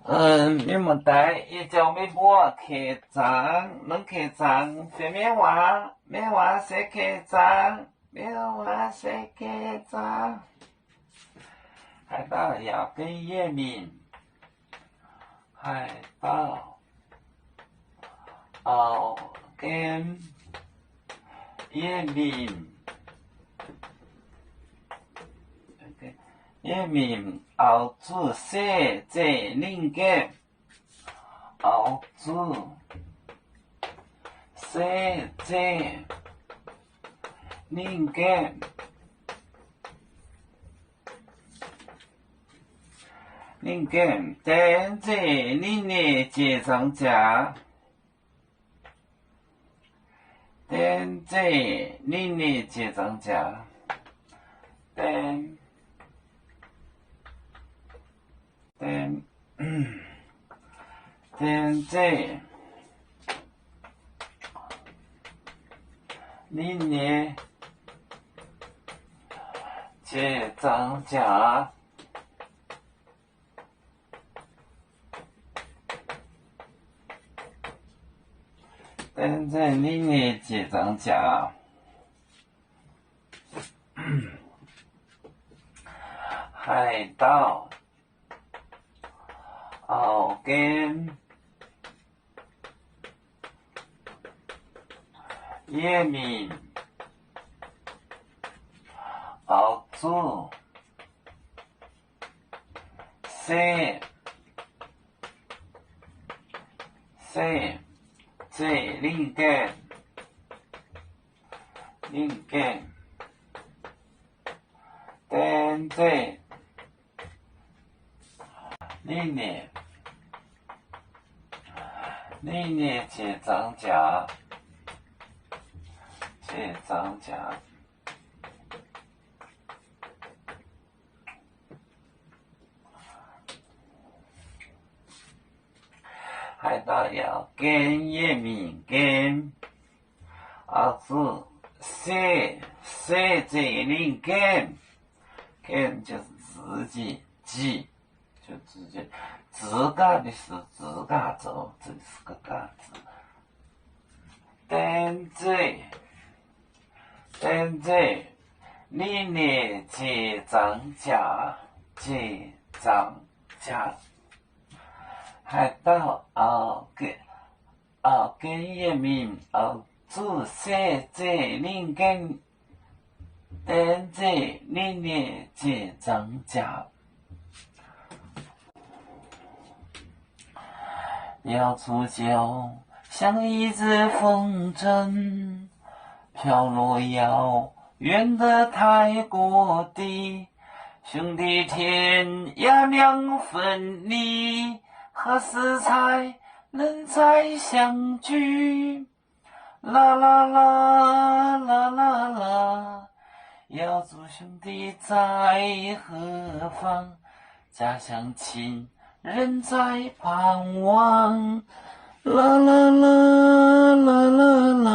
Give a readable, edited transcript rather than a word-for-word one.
面膜带也叫面膜客栈，能客栈非面娃，面娃是客栈，面娃是客栈。海盗要跟叶明，海盗要跟叶明。叶明熬煮写这灵感，熬煮写这灵感，灵感等这灵的结账价，等这灵的结账价，等这灵的结账价，等这灵的结账价。海盗熬跟叶明熬煮写这灵感等这灵的结账价，海盗要跟叶明跟儿子写这灵感，跟就是自己记。就直接自家的事自家做，这是个大字。等这你的结账价，海盗跟叶明煮写这灵感，等这你的结账价。要出鞘，像一只风筝，飘落遥远的太过地。兄弟天涯两分离，何时才能再相聚？啦啦啦啦啦啦，要祝兄弟在何方？家乡亲人在盼望，啦啦啦啦啦啦。